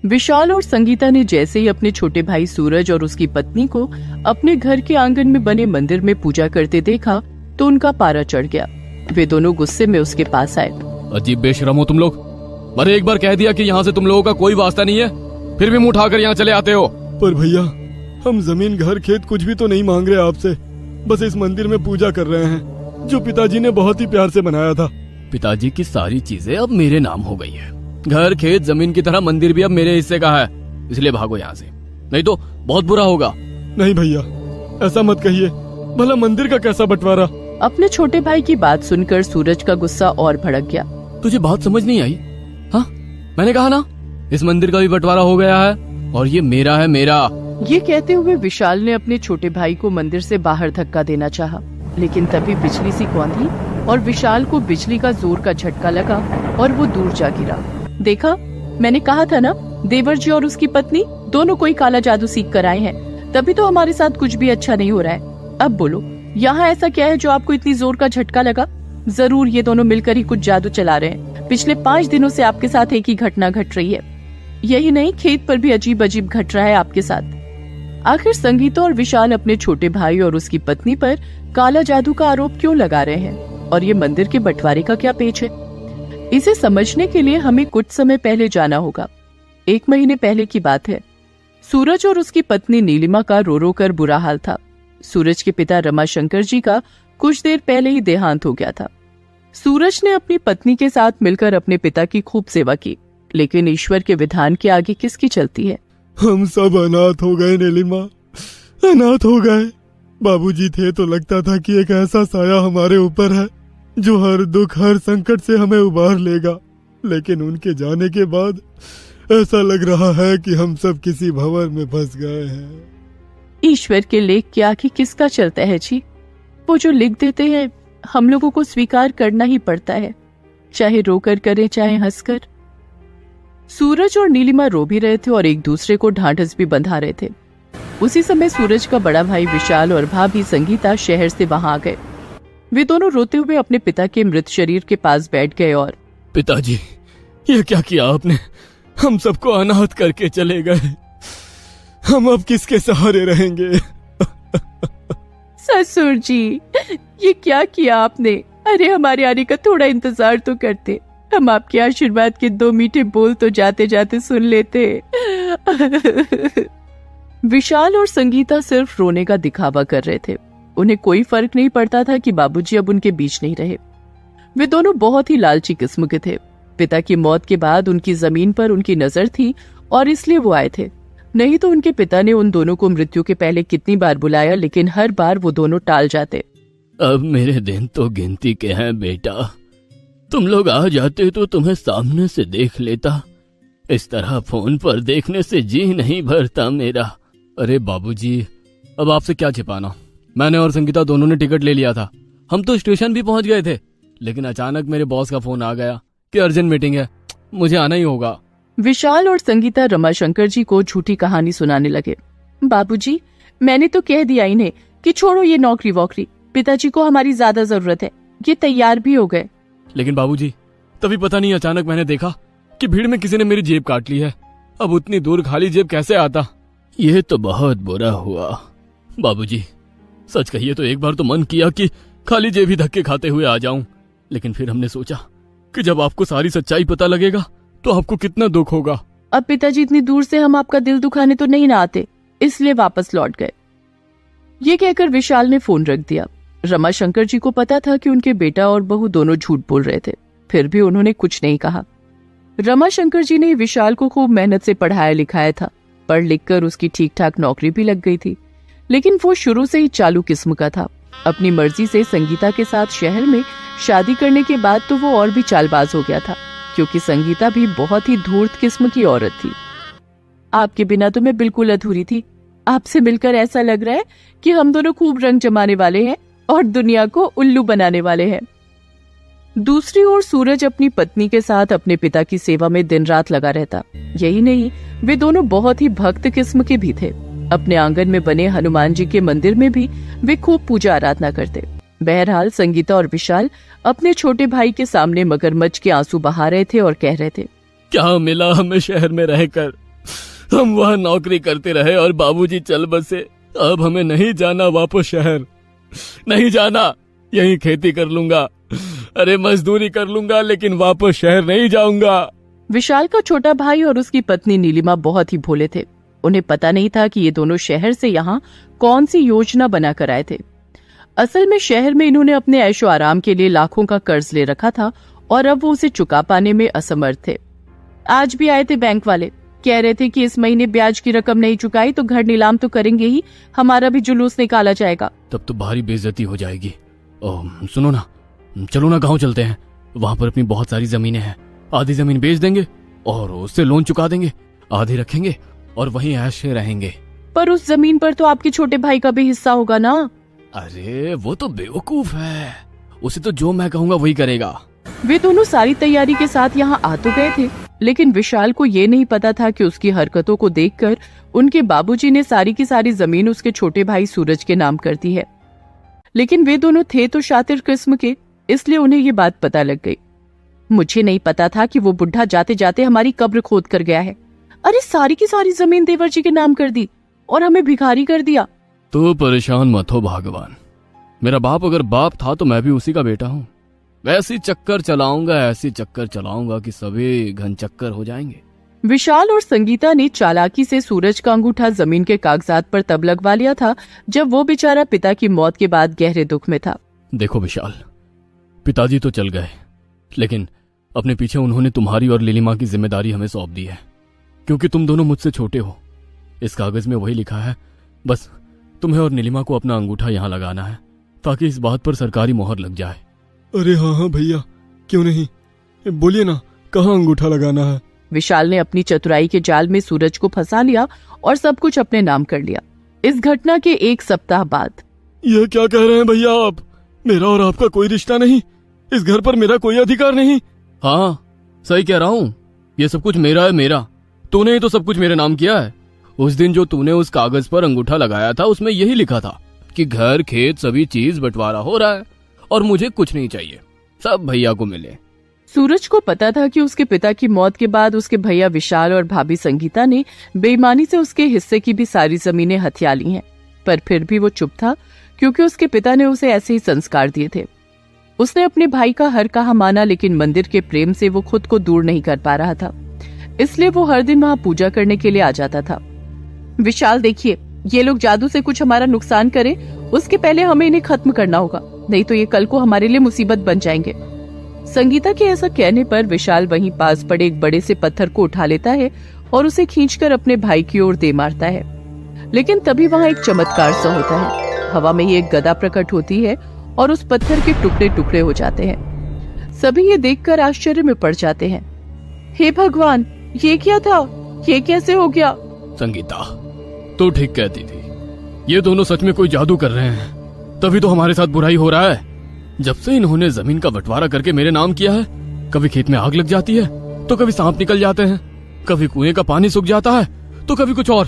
विशाल और संगीता ने जैसे ही अपने छोटे भाई सूरज और उसकी पत्नी को अपने घर के आंगन में बने मंदिर में पूजा करते देखा तो उनका पारा चढ़ गया। वे दोनों गुस्से में उसके पास आए। अजीब बेशरम हो तुम लोग। अरे एक बार कह दिया कि यहाँ से तुम लोगों का कोई वास्ता नहीं है, फिर भी मुंह उठाकर यहाँ चले आते हो। पर भैया, हम जमीन घर खेत कुछ भी तो नहीं मांग रहे आपसे, बस इस मंदिर में पूजा कर रहे हैं जो पिताजी ने बहुत ही प्यार से बनाया था। पिताजी की सारी चीजें अब मेरे नाम हो गई है। घर खेत जमीन की तरह मंदिर भी अब मेरे हिस्से का है, इसलिए भागो यहाँ से, नहीं तो बहुत बुरा होगा। नहीं भैया, ऐसा मत कहिए, भला मंदिर का कैसा बंटवारा। अपने छोटे भाई की बात सुनकर सूरज का गुस्सा और भड़क गया। तुझे बात समझ नहीं आई? हाँ, मैंने कहा ना, इस मंदिर का भी बंटवारा हो गया है और ये मेरा है, मेरा। ये कहते हुए विशाल ने अपने छोटे भाई को मंदिर से बाहर धक्का देना चाहा, लेकिन तभी बिजली सी कौंधी और विशाल को बिजली का जोर का झटका लगा और वो दूर जा गिरा। देखा, मैंने कहा था ना, देवर जी और उसकी पत्नी दोनों कोई काला जादू सीख कर आए हैं, तभी तो हमारे साथ कुछ भी अच्छा नहीं हो रहा है। अब बोलो, यहाँ ऐसा क्या है जो आपको इतनी जोर का झटका लगा? जरूर ये दोनों मिलकर ही कुछ जादू चला रहे हैं। पिछले 5 दिनों से आपके साथ एक ही घटना घट रही है। यही नहीं, खेत पर भी अजीब अजीब घट रहा है आपके साथ। आखिर संगीता और विशाल अपने छोटे भाई और उसकी पत्नी पर काला जादू का आरोप क्यों लगा रहे हैं, और ये मंदिर के बंटवारे का क्या पेच है? इसे समझने के लिए हमें कुछ समय पहले जाना होगा। 1 महीने पहले की बात है। सूरज और उसकी पत्नी नीलिमा का रो रो कर बुरा हाल था। सूरज के पिता रमाशंकर जी का कुछ देर पहले ही देहांत हो गया था। सूरज ने अपनी पत्नी के साथ मिलकर अपने पिता की खूब सेवा की, लेकिन ईश्वर के विधान के आगे किसकी चलती है? हम सब अनाथ हो गए नीलिमा, अनाथ हो गए। बाबूजी थे तो लगता था कि एक ऐसा साया हमारे ऊपर है जो हर दुख हर संकट से हमें उबार लेगा, लेकिन उनके जाने के बाद ऐसा लग रहा है कि हम सब किसी भंवर में फंस गए हैं। ईश्वर के लेख के आगे किसका चलता है जी? वो जो लिख देते हैं हम लोगों को स्वीकार करना ही पड़ता है, चाहे रोकर करें चाहे हंसकर। सूरज और नीलिमा रो भी रहे थे और एक दूसरे को ढांढस भी बंधा रहे थे। उसी समय सूरज का बड़ा भाई विशाल और भाभी संगीता शहर से वहां आ गए। वे दोनों रोते हुए अपने पिता के मृत शरीर के पास बैठ गए और पिताजी, ये क्या किया आपने? हम सबको अनाथ करके चले गए। हम अब किसके सहारे रहेंगे? ससुर जी, ये क्या किया आपने? अरे हमारे आने का थोड़ा इंतजार तो करते, हम आपके आशीर्वाद के 2 मीठे बोल तो जाते जाते सुन लेते। विशाल और संगीता सिर्फ रोने का दिखावा कर रहे थे। उन्हें कोई फर्क नहीं पड़ता था कि बाबूजी अब उनके बीच नहीं रहे। वे दोनों बहुत ही लालची किस्म के थे। पिता की मौत के बाद उनकी जमीन पर उनकी नजर थी और इसलिए वो आए थे, नहीं तो उनके पिता ने उन दोनों को मृत्यु के पहले कितनी बार बुलाया, लेकिन हर बार वो दोनों टाल जाते। अब मेरे दिन तो गिनती के हैं बेटा, तुम लोग आ जाते तो तुम्हें सामने से देख लेता, इस तरह फोन पर देखने से जी नहीं भरता मेरा। अरे बाबूजी, अब आपसे क्या छिपाना, मैंने और संगीता दोनों ने टिकट ले लिया था। हम तो स्टेशन भी पहुंच गए थे, लेकिन अचानक मेरे बॉस का फोन आ गया कि अर्जेंट मीटिंग है, मुझे आना ही होगा। विशाल और संगीता रमाशंकर जी को झूठी कहानी सुनाने लगे। बाबूजी, मैंने तो कह दिया इन्हें कि छोड़ो ये नौकरी वोकरी, पिताजी को हमारी ज्यादा जरूरत है, ये तैयार भी हो गए। लेकिन बाबूजी, तभी पता नहीं अचानक मैंने देखा कि भीड़ में किसी ने मेरी जेब काट ली है। अब उतनी दूर खाली जेब कैसे आता? ये तो बहुत बुरा हुआ बाबूजी। सच कहिए तो एक बार तो मन किया कि खाली जेब ही धक्के खाते हुए आ जाऊं, लेकिन फिर हमने सोचा कि जब आपको सारी सच्चाई पता लगेगा तो आपको कितना दुख होगा। अब पिताजी, इतनी दूर से हम आपका दिल दुखाने तो नहीं ना आते, इसलिए वापस लौट गए। ये कहकर विशाल ने फोन रख दिया। रमाशंकर जी को पता था कि उनके बेटा और बहू दोनों झूठ बोल रहे थे, फिर भी उन्होंने कुछ नहीं कहा। रमाशंकर जी ने विशाल को खूब मेहनत से पढ़ाया लिखाया था, पढ़ लिख कर उसकी ठीक ठाक नौकरी भी लग गई थी, लेकिन वो शुरू से ही चालू किस्म का था। अपनी मर्जी से संगीता के साथ शहर में शादी करने के बाद तो वो और भी चालबाज हो गया था, क्योंकि संगीता भी बहुत ही धूर्त किस्म की औरत थी। आपके बिना तो मैं बिल्कुल अधूरी थी। आपसे मिलकर ऐसा लग रहा है कि हम दोनों खूब रंग जमाने वाले हैं और दुनिया को उल्लू बनाने वाले हैं। दूसरी ओर सूरज अपनी पत्नी के साथ अपने पिता की सेवा में दिन रात लगा रहता। यही नहीं, वे दोनों बहुत ही भक्त किस्म के भी थे। अपने आंगन में बने हनुमान जी के मंदिर में भी वे खूब पूजा आराधना करते। बहरहाल संगीता और विशाल अपने छोटे भाई के सामने मगरमच्छ के आंसू बहा रहे थे और कह रहे थे, क्या मिला हमें शहर में रहकर? हम वहाँ नौकरी करते रहे और बाबूजी चल बसे। अब हमें नहीं जाना वापस शहर, नहीं जाना। यहीं खेती कर लूंगा, अरे मजदूरी कर लूंगा, लेकिन वापस शहर नहीं जाऊंगा। विशाल का छोटा भाई और उसकी पत्नी नीलिमा बहुत ही भोले थे। उन्हें पता नहीं था कि ये दोनों शहर से यहाँ कौन सी योजना बनाकर आए थे। असल में शहर में इन्होंने अपने ऐशो आराम के लिए लाखों का कर्ज ले रखा था और अब वो उसे चुका पाने में असमर्थ थे। आज भी आए थे बैंक वाले, कह रहे थे कि इस महीने ब्याज की रकम नहीं चुकाई तो घर नीलाम तो करेंगे ही, हमारा भी जुलूस निकाला जाएगा। तब तो भारी बेइज्जती हो जाएगी। सुनो ना, चलो ना गांव चलते हैं, वहां पर अपनी बहुत सारी जमीनें हैं। आधी जमीन बेच देंगे और उससे लोन चुका देंगे, आधी रखेंगे और वहीं ऐश से रहेंगे। पर उस जमीन पर तो आपके छोटे भाई का भी हिस्सा होगा ना। अरे वो तो बेवकूफ है, उसे तो जो मैं कहूँगा वही करेगा। वे दोनों सारी तैयारी के साथ यहाँ आ तो गए थे, लेकिन विशाल को ये नहीं पता था कि उसकी हरकतों को देखकर उनके बाबूजी ने सारी की सारी जमीन उसके छोटे भाई सूरज के नाम कर दी है। लेकिन वे दोनों थे तो शातिर किस्म के, इसलिए उन्हें ये बात पता लग गई। मुझे नहीं पता था कि वो बुढ़ा जाते जाते हमारी कब्र खोद कर गया है। अरे सारी की सारी जमीन देवर जी के नाम कर दी और हमें भिखारी कर दिया। तो परेशान मत हो भगवान, मेरा बाप अगर बाप था तो मैं भी उसी का बेटा हूँ। ऐसी चक्कर चलाऊंगा, ऐसी चक्कर चलाऊंगा कि सभी घन चक्कर हो जाएंगे। विशाल और संगीता ने चालाकी से सूरज का अंगूठा जमीन के कागजात पर तब लगवा लिया था जब वो बेचारा पिता की मौत के बाद गहरे दुख में था। देखो विशाल, पिताजी तो चल गए, लेकिन अपने पीछे उन्होंने तुम्हारी और नीलिमा की जिम्मेदारी हमें सौंप दी है, क्योंकि तुम दोनों मुझसे छोटे हो। इस कागज में वही लिखा है, बस तुम्हें और नीलिमा को अपना अंगूठा यहाँ लगाना है ताकि इस बात पर सरकारी मोहर लग जाए। अरे हाँ भैया, क्यों नहीं, बोलिए ना, कहाँ अंगूठा लगाना है। विशाल ने अपनी चतुराई के जाल में सूरज को फंसा लिया और सब कुछ अपने नाम कर लिया। इस घटना के एक सप्ताह बाद। ये क्या कह रहे हैं भैया आप? मेरा और आपका कोई रिश्ता नहीं, इस घर पर मेरा कोई अधिकार नहीं। हाँ सही कह रहा हूँ, ये सब कुछ मेरा है, मेरा। तूने ही तो सब कुछ मेरे नाम किया है। उस दिन जो तूने उस कागज पर अंगूठा लगाया था उसमें यही लिखा था कि घर खेत सभी चीज बंटवारा हो रहा है और मुझे कुछ नहीं चाहिए, सब भैया को मिले। सूरज को पता था कि उसके पिता की मौत के बाद उसके भैया विशाल और भाभी संगीता ने बेईमानी से उसके हिस्से की भी सारी जमीनें हथिया ली हैं, पर फिर भी वो चुप था क्योंकि उसके पिता ने उसे ऐसे ही संस्कार दिए थे। उसने अपने भाई का हर कहा माना, लेकिन मंदिर के प्रेम से वो खुद को दूर नहीं कर पा रहा था, इसलिए वो हर दिन वहाँ पूजा करने के लिए आ जाता था। विशाल देखिए, ये लोग जादू से कुछ हमारा नुकसान करे उसके पहले हमें इन्हें खत्म करना होगा, नहीं तो ये कल को हमारे लिए मुसीबत बन जाएंगे। संगीता के ऐसा कहने पर विशाल वहीं पास पड़े एक बड़े से पत्थर को उठा लेता है और उसे खींचकर अपने भाई की ओर दे मारता है। लेकिन तभी वहाँ एक चमत्कार सा होता है। हवा में ही एक गदा प्रकट होती है और उस पत्थर के टुकड़े टुकड़े हो जाते हैं। सभी ये देखकर आश्चर्य में पड़ जाते हैं। हे भगवान, ये क्या था? ये कैसे हो गया? संगीता, तू ठीक कहती थी, ये दोनों सच में कोई जादू कर रहे हैं, तभी तो हमारे साथ बुराई हो रहा है। जब से इन्होंने जमीन का बंटवारा करके मेरे नाम किया है, कभी खेत में आग लग जाती है तो कभी सांप निकल जाते हैं, कभी कुएं का पानी सूख जाता है तो कभी कुछ और।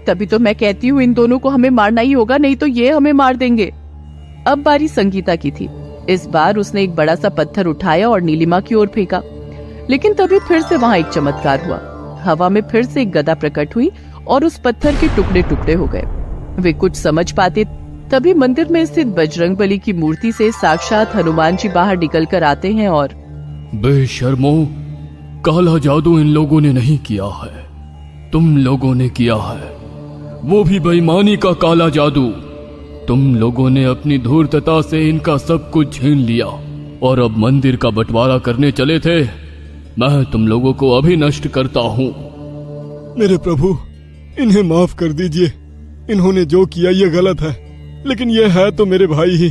तभी तो मैं कहती हूँ इन दोनों को हमें मारना ही होगा, नहीं तो ये हमें मार देंगे। अब बारी संगीता की थी। इस बार उसने एक बड़ा सा पत्थर उठाया और नीलिमा की ओर फेंका, लेकिन तभी फिर से वहाँ एक चमत्कार हुआ। हवा में फिर से एक गदा प्रकट हुई और उस पत्थर के टुकड़े टुकड़े हो गए। वे कुछ समझ पाते तभी मंदिर में स्थित बजरंगबली की मूर्ति से साक्षात हनुमान जी बाहर निकल कर आते हैं और बेशर्मो, काला जादू इन लोगों ने नहीं किया है, तुम लोगों ने किया है, वो भी बेईमानी का काला जादू। तुम लोगों ने अपनी धूर्तता से इनका सब कुछ छीन लिया और अब मंदिर का बंटवारा करने चले थे। मैं तुम लोगों को अभी नष्ट करता हूँ। मेरे प्रभु, इन्हें माफ कर दीजिए, इन्होंने जो किया ये गलत है, लेकिन ये है तो मेरे भाई ही,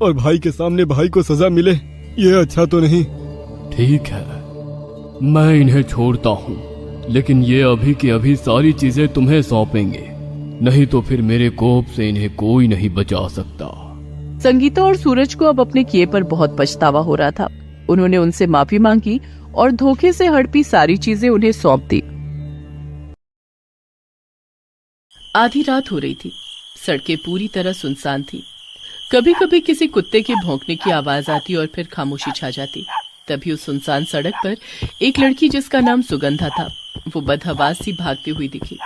और भाई के सामने भाई को सजा मिले ये अच्छा तो नहीं। ठीक है, मैं इन्हें छोड़ता हूँ, लेकिन ये अभी के अभी सारी चीजें तुम्हें सौंपेंगे, नहीं तो फिर मेरे कोप से इन्हें कोई नहीं बचा सकता। संगीता और सूरज को अब अपने किए पर बहुत पछतावा हो रहा था। उन्होंने उनसे माफी मांगी और धोखे से हड़पी सारी चीजें उन्हें सौंप दी। आधी रात हो रही थी, सड़कें पूरी तरह सुनसान थी। कभी कभी किसी कुत्ते के भौंकने की आवाज आती और फिर खामोशी छा जाती। तभी उस सुनसान सड़क पर एक लड़की जिसका नाम सुगंधा था वो बदहवास सी भागती हुई दिखी।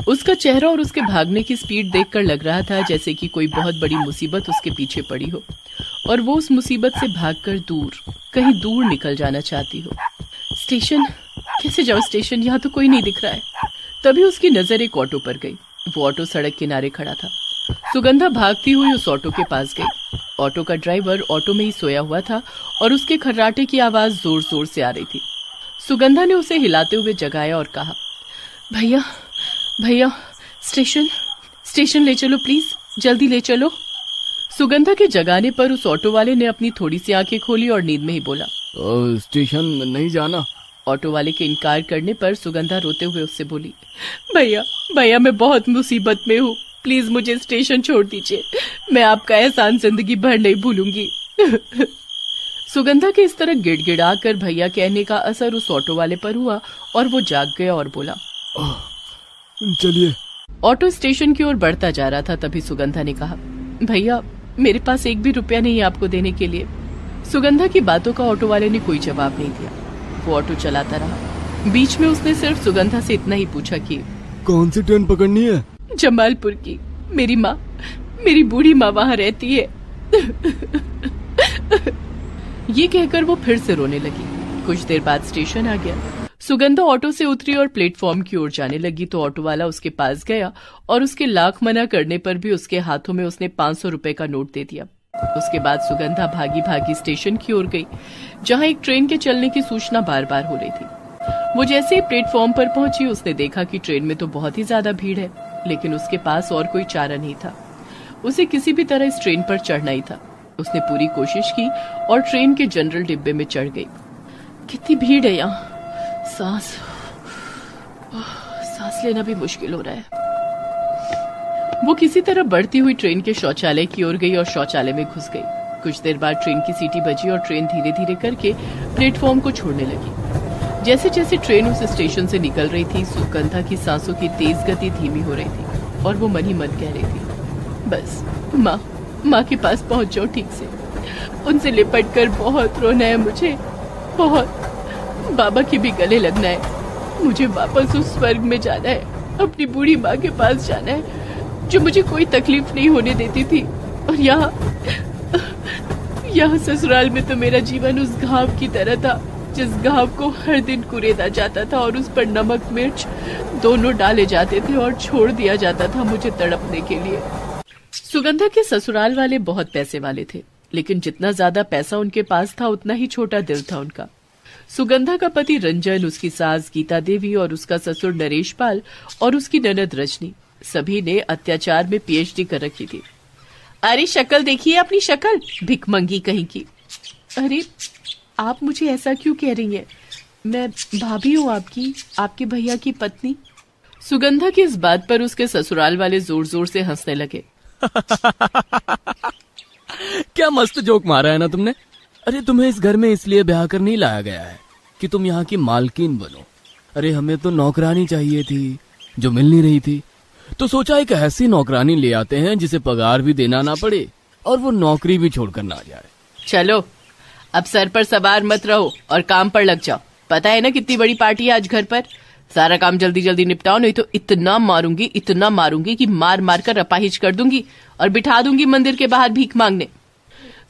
उसका चेहरा और उसके भागने की स्पीड देखकर लग रहा था जैसे कि कोई बहुत बड़ी मुसीबत उसके पीछे पड़ी हो और वो उस मुसीबत से भागकर दूर, कहीं दूर निकल जाना चाहती हो। स्टेशन, कैसे जाऊं स्टेशन, यहाँ तो कोई नहीं दिख रहा है। तभी उसकी नजर एक ऑटो पर गई। वो ऑटो सड़क किनारे खड़ा था। सुगंधा भागती हुई उस ऑटो के पास गई। ऑटो का ड्राइवर ऑटो में ही सोया हुआ था और उसके खर्राटे की आवाज जोर जोर से आ रही थी। सुगंधा ने उसे हिलाते हुए जगाया और कहा, भैया भैया, स्टेशन ले चलो प्लीज, जल्दी ले चलो। सुगंधा के जगाने पर उस ऑटो वाले ने अपनी थोड़ी सी आंखें खोली और नींद में ही बोला, स्टेशन नहीं जाना। ऑटो वाले के इनकार करने पर सुगंधा रोते हुए उससे बोली, भैया मैं बहुत मुसीबत में हूँ, प्लीज मुझे स्टेशन छोड़ दीजिए, मैं आपका एहसान जिंदगी भर नहीं भूलूंगी। सुगंधा के इस तरह गिड़गिड़ा कर भैया कहने का असर उस ऑटो वाले पर हुआ और वो जाग गया और बोला, चलिए। ऑटो स्टेशन की ओर बढ़ता जा रहा था। तभी सुगंधा ने कहा, भैया मेरे पास एक भी रुपया नहीं है आपको देने के लिए। सुगंधा की बातों का ऑटो वाले ने कोई जवाब नहीं दिया। वो ऑटो चलाता रहा। बीच में उसने सिर्फ सुगंधा से इतना ही पूछा कि कौन सी ट्रेन पकड़नी है? जमालपुर की, मेरी बूढ़ी माँ वहाँ रहती है। ये कहकर वो फिर से रोने लगी। कुछ देर बाद स्टेशन आ गया। सुगंधा ऑटो से उतरी और प्लेटफॉर्म की ओर जाने लगी तो ऑटो वाला उसके पास गया और उसके लाख मना करने पर भी उसके हाथों में उसने 500 रुपए का नोट दे दिया। उसके बाद सुगंधा भागी भागी स्टेशन की ओर गई, जहां एक ट्रेन के चलने की सूचना बार बार हो रही थी। वो जैसे ही प्लेटफॉर्म पर पहुंची, उसने देखा कि ट्रेन में तो बहुत ही ज्यादा भीड़ है, लेकिन उसके पास और कोई चारा नहीं था। उसे किसी भी तरह इस ट्रेन पर चढ़ना ही था। उसने पूरी कोशिश की और ट्रेन के जनरल डिब्बे में चढ़ गई। कितनी भीड़ है यहाँ, सांस लेना भी मुश्किल हो रहा है। वो किसी तरह बढ़ती हुई ट्रेन के शौचालय की ओर गई और शौचालय में घुस गई। कुछ देर बाद ट्रेन की सीटी बजी और ट्रेन धीरे धीरे करके प्लेटफॉर्म को छोड़ने लगी। जैसे जैसे ट्रेन उस स्टेशन से निकल रही थी, सुगंधा की सांसों की तेज गति धीमी हो रही थी और वो मन ही मन कह रही थी, बस माँ के पास पहुंच जाओ ठीक से, उनसे लिपट कर बहुत रोना है मुझे, बहुत। बाबा के भी गले लगना है। मुझे वापस उस स्वर्ग में जाना है, अपनी बूढ़ी माँ के पास जाना है जो मुझे कोई तकलीफ नहीं होने देती थी। और यहाँ ससुराल में तो मेरा जीवन उस घाव की तरह था जिस घाव को हर दिन कुरेदा जाता था और उस पर नमक मिर्च दोनों डाले जाते थे और छोड़ दिया जाता था मुझे तड़पने के लिए। सुगंधा के ससुराल वाले बहुत पैसे वाले थे, लेकिन जितना ज्यादा पैसा उनके पास था उतना ही छोटा दिल था उनका। सुगंधा का पति रंजन, उसकी सास गीता देवी और उसका ससुर नरेश पाल और उसकी ननद रजनी, सभी ने अत्याचार में पीएचडी कर रखी थी। अरे शक्ल देखिए अपनी शक्ल, भिखमंगी कहीं की। अरे आप मुझे ऐसा क्यों कह रही हैं? मैं भाभी हूँ आपकी, आपके भैया की पत्नी। सुगंधा की इस बात पर उसके ससुराल वाले जोर जोर से हंसने लगे। क्या मस्त जोक मारा है ना तुमने। अरे तुम्हें इस घर में इसलिए ब्याह कर नहीं लाया गया है कि तुम यहाँ की मालकिन बनो। अरे हमें तो नौकरानी चाहिए थी जो मिल नहीं रही थी, तो सोचा एक ऐसी नौकरानी ले आते हैं जिसे पगार भी देना ना पड़े और वो नौकरी भी छोड़कर ना जाए। चलो अब सर पर सवार मत रहो और काम पर लग जाओ। पता है ना कितनी बड़ी पार्टी है आज घर पर। सारा काम जल्दी जल्दी निपटाओ, नहीं तो इतना मारूंगी कि मार मार कर अपाहिज कर दूंगी और बिठा दूंगी मंदिर के बाहर भीख मांगने।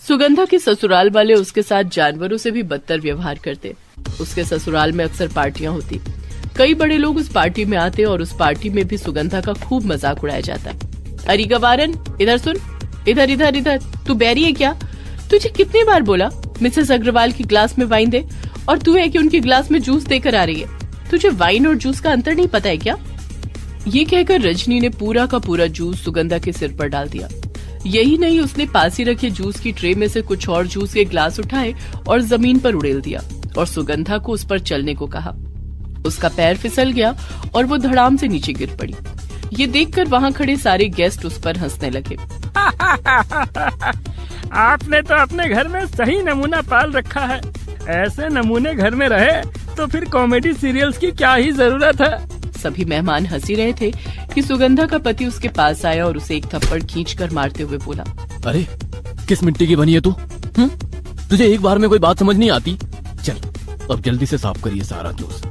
सुगंधा के ससुराल वाले उसके साथ जानवरों से भी बदतर व्यवहार करते। उसके ससुराल में अक्सर पार्टियां होती, कई बड़े लोग उस पार्टी में आते और उस पार्टी में भी सुगंधा का खूब मजाक उड़ाया जाता। अरे गवारन, इधर सुन, इधर इधर इधर, तू बैरी है क्या? तुझे कितनी बार बोला मिसेस अग्रवाल की ग्लास में वाइन दे, और तू है कि उनकी ग्लास में जूस देकर आ रही है। तुझे वाइन और जूस का अंतर नहीं पता है क्या? ये कहकर रजनी ने पूरा का पूरा जूस सुगंधा के सिर पर डाल दिया। यही नहीं, उसने पास ही रखे जूस की ट्रे में से कुछ और जूस के ग्लास उठाए और जमीन पर उड़ेल दिया और सुगंधा को उस पर चलने को कहा। उसका पैर फिसल गया और वो धड़ाम से नीचे गिर पड़ी। ये देखकर वहाँ खड़े सारे गेस्ट उस पर हंसने लगे। आपने तो अपने घर में सही नमूना पाल रखा है। ऐसे नमूने घर में रहे तो फिर कॉमेडी सीरियल्स की क्या ही जरूरत है। सभी मेहमान हंसी रहे थे कि सुगंधा का पति उसके पास आया और उसे एक थप्पड़ खींचकर मारते हुए बोला, अरे किस मिट्टी की बनी है तू? तुझे एक बार में कोई बात समझ नहीं आती? चल अब जल्दी से साफ करिए सारा जूस,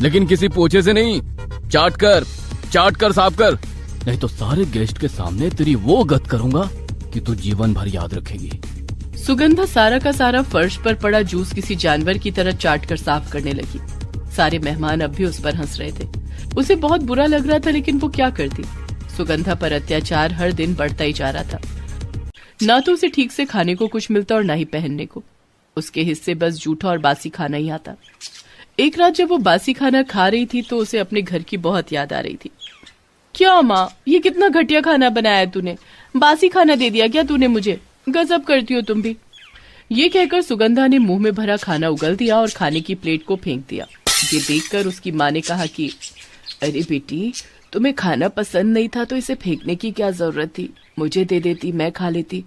लेकिन किसी पोछे से नहीं, चाट कर साफ कर, नहीं तो सारे गेस्ट के सामने तेरी वो गत करूंगा कि तू जीवन भर याद रखेगी। सुगंधा सारा का सारा फर्श पर पड़ा जूस किसी जानवर की तरह चाट कर साफ करने लगी। सारे मेहमान अब भी उस पर हंस रहे थे। उसे बहुत बुरा लग रहा था, लेकिन वो क्या करती। सुगंधा पर अत्याचार हर दिन बढ़ता ही जा रहा था। ना तो उसे ठीक से खाने को कुछ मिलता और ना ही पहनने को। उसके हिस्से बस जूठा और बासी खाना ही आता। एक रात जब वो बासी खाना खा रही थी तो उसे अपने घर की बहुत याद आ रही थी। क्या माँ, ये कितना घटिया खाना बनाया तूने, बासी खाना दे दिया क्या तूने मुझे, गजब करती हो तुम भी। ये कहकर सुगंधा ने मुंह में भरा खाना उगल दिया और खाने की प्लेट को फेंक दिया। ये देखकर उसकी माँ ने कहा कि अरे बेटी, तुम्हें खाना पसंद नहीं था तो इसे फेंकने की क्या जरूरत थी, मुझे दे देती, मैं खा लेती।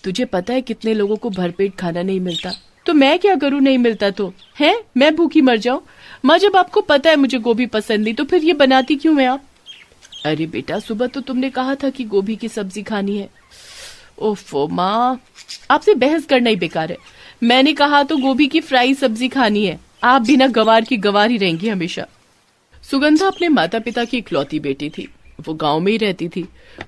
तुझे पता है कितने लोगों को भरपेट खाना नहीं मिलता, तो मैं क्या करूं नहीं मिलता तो, है मैं भूखी मर जाऊं। माँ, जब आपको पता है मुझे गोभी पसंद नहीं तो फिर ये बनाती क्यों है आप। अरे बेटा, सुबह तो तुमने कहा था कि गोभी की सब्जी खानी है। ओफो माँ, आपसे बहस करना ही बेकार है। मैंने कहा तो गोभी की फ्राई सब्जी खानी है, आप बिना गवार की गवार ही रहेंगी हमेशा। सुगंधा अपने माता पिता की इकलौती बेटी थी। वो गांव में ही रहती थी।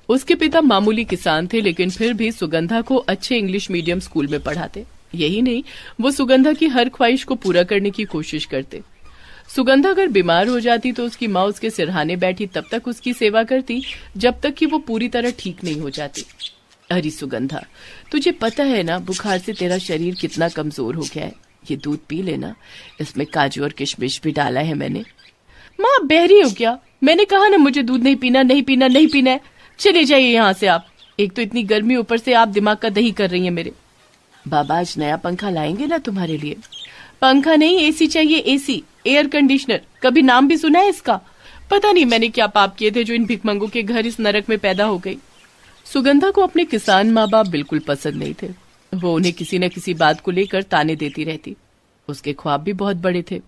उसके पिता मामूली किसान थे, लेकिन फिर भी सुगंधा को अच्छे इंग्लिश मीडियम स्कूल में पढ़ाते। यही नहीं, वो सुगंधा की हर ख्वाहिश को पूरा करने की कोशिश करते। सुगंधा अगर बीमार हो जाती तो उसकी माँ उसके सिरहाने बैठी तब तक उसकी सेवा करती जब तक कि वो पूरी तरह ठीक नहीं हो जाती। अरे सुगंधा, तुझे पता है ना बुखार से तेरा शरीर कितना कमजोर हो गया है। ये दूध पी लेना, इसमें काजू और किशमिश भी डाला है मैंने। माँ, बहरी हो क्या, मैंने कहा ना मुझे दूध नहीं पीना, नहीं पीना, नहीं पीना है। चले जाइए यहाँ से आप, एक तो इतनी गर्मी, ऊपर से आप दिमाग का दही कर रही हैं मेरे। बाबा, आज नया पंखा लाएंगे ना तुम्हारे लिए। पंखा नहीं, एसी चाहिए, एसी, एयर कंडीशनर। कभी नाम भी सुना है इसका? पता नहीं मैंने क्या पाप किए थे जो इन भिखमंगों के घर इस नरक में पैदा हो गई। सुगंधा को अपने किसान माँ बाप बिल्कुल पसंद नहीं थे। वो उन्हें किसी न किसी बात को लेकर ताने देती रहती। उसके ख्वाब भी बहुत बड़े थे।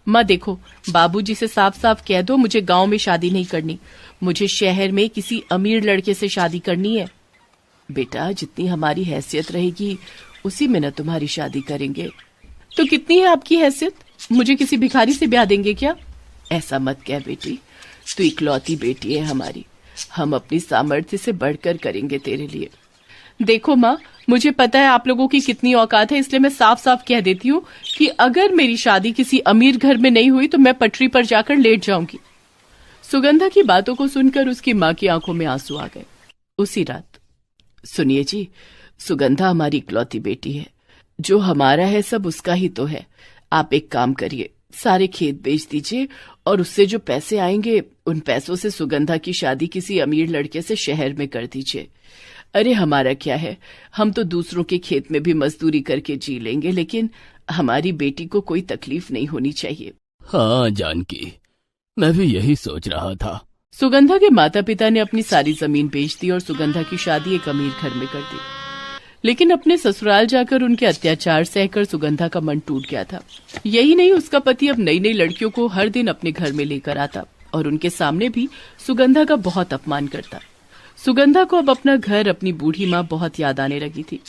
माँ देखो, बाबूजी से साफ साफ कह दो मुझे गांव में शादी नहीं करनी, मुझे शहर में किसी अमीर लड़के से शादी करनी है। बेटा, जितनी हमारी हैसियत रहेगी उसी में न तुम्हारी शादी करेंगे। तो कितनी है आपकी हैसियत, मुझे किसी भिखारी से ब्याह देंगे क्या? ऐसा मत कह बेटी, तू इकलौती बेटी है हमारी, हम अपनी सामर्थ्य से बढ़कर करेंगे तेरे लिए। देखो माँ, मुझे पता है आप लोगों की कितनी औकात है, इसलिए मैं साफ साफ कह देती हूँ कि अगर मेरी शादी किसी अमीर घर में नहीं हुई तो मैं पटरी पर जाकर लेट जाऊंगी। सुगंधा की बातों को सुनकर उसकी माँ की आंखों में आंसू आ गए। उसी रात, सुनिए जी, सुगंधा हमारी इकलौती बेटी है, जो हमारा है सब उसका ही तो है। आप एक काम करिए, सारे खेत बेच दीजिए और उससे जो पैसे आएंगे उन पैसों से सुगंधा की शादी किसी अमीर लड़के से शहर में कर दीजिए। अरे हमारा क्या है, हम तो दूसरों के खेत में भी मजदूरी करके जी लेंगे, लेकिन हमारी बेटी को कोई तकलीफ नहीं होनी चाहिए। हाँ जानकी, मैं भी यही सोच रहा था। सुगंधा के माता पिता ने अपनी सारी जमीन बेच दी और सुगंधा की शादी एक अमीर घर में कर दी। लेकिन अपने ससुराल जाकर उनके अत्याचार सहकर सुगंधा का मन टूट गया था। यही नहीं, उसका पति अब नई नई लड़कियों को हर दिन अपने घर में लेकर आता और उनके सामने भी सुगंधा का बहुत अपमान करता। सुगंधा को अब अपना घर, अपनी बूढ़ी माँ बहुत याद आने लगी थी।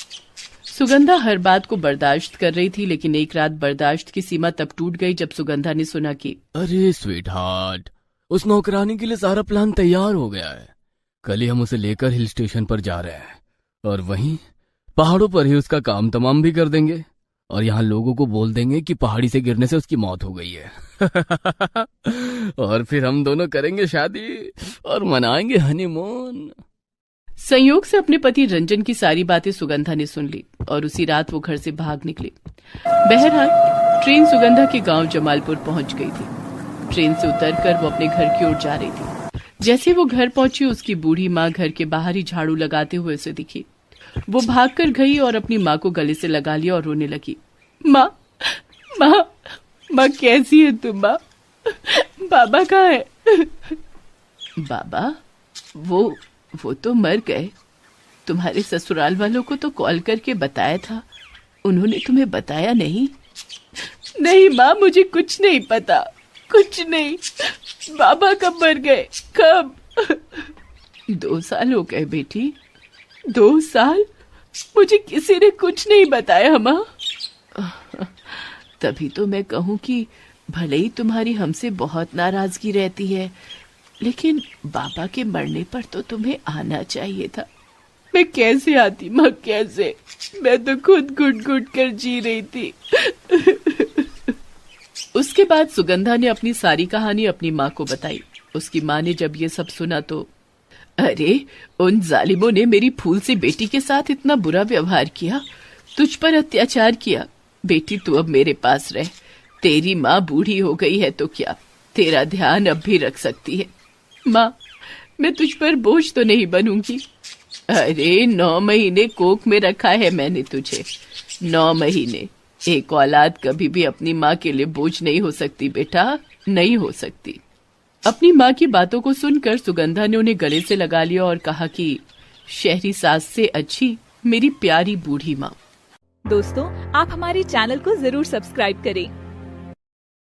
सुगंधा हर बात को बर्दाश्त कर रही थी, लेकिन एक रात बर्दाश्त की सीमा तब टूट गई जब सुगंधा ने सुना कि अरे स्वीट हार्ट, उस नौकरानी के लिए सारा प्लान तैयार हो गया है। कल ही हम उसे लेकर हिल स्टेशन पर जा रहे हैं और वहीं पहाड़ों पर ही उसका काम तमाम भी कर देंगे और यहाँ लोगों को बोल देंगे कि पहाड़ी से गिरने से उसकी मौत हो गई है। और फिर हम दोनों करेंगे शादी और मनाएंगे हनीमून। संयोग से अपने पति रंजन की सारी बातें सुगंधा ने सुन ली और उसी रात वो घर से भाग निकली। बहरहाल ट्रेन सुगंधा के गांव जमालपुर पहुंच गई थी। ट्रेन से उतरकर वो अपने घर की ओर जा रही थी। जैसे वो घर पहुंची, उसकी बूढ़ी माँ घर के बाहर ही झाड़ू लगाते हुए उसे दिखी। वो भागकर गई और अपनी माँ को गले से लगा लिया और रोने लगी। माँ, माँ, माँ कैसी है तुम? माँ, बाबा कहाँ है? बाबा? वो तो मर गए। तुम्हारे ससुराल वालों को तो कॉल करके बताया था, उन्होंने तुम्हें बताया नहीं? नहीं माँ, मुझे कुछ नहीं पता, कुछ नहीं। बाबा कब मर गए, कब? 2 साल हो गए बेटी, 2 साल? मुझे किसी ने कुछ नहीं बताया माँ। तभी तो मैं कहूँ कि भले ही तुम्हारी हमसे बहुत नाराजगी रहती है, लेकिन बाबा के मरने पर तो तुम्हें आना चाहिए था। मैं कैसे आती माँ, कैसे? मैं तो खुद घुट घुट कर जी रही थी। उसके बाद सुगंधा ने अपनी सारी कहानी अपनी माँ को बताई। उसकी माँ ने जब ये सब सुना तो, अरे उन जालिमों ने मेरी फूल से बेटी के साथ इतना बुरा व्यवहार किया, तुझ पर अत्याचार किया। बेटी तू अब मेरे पास रह, तेरी माँ बूढ़ी हो गई है तो क्या, तेरा ध्यान अब भी रख सकती है। माँ, मैं तुझ पर बोझ तो नहीं बनूंगी। अरे 9 महीने कोख में रखा है मैंने तुझे, 9 महीने। एक औलाद कभी भी अपनी माँ के लिए बोझ नहीं हो सकती बेटा, नहीं हो सकती। अपनी माँ की बातों को सुनकर सुगंधा ने उन्हें गले से लगा लिया और कहा कि शहरी सास से अच्छी मेरी प्यारी बूढ़ी माँ। दोस्तों, आप हमारे चैनल को जरूर सब्सक्राइब करें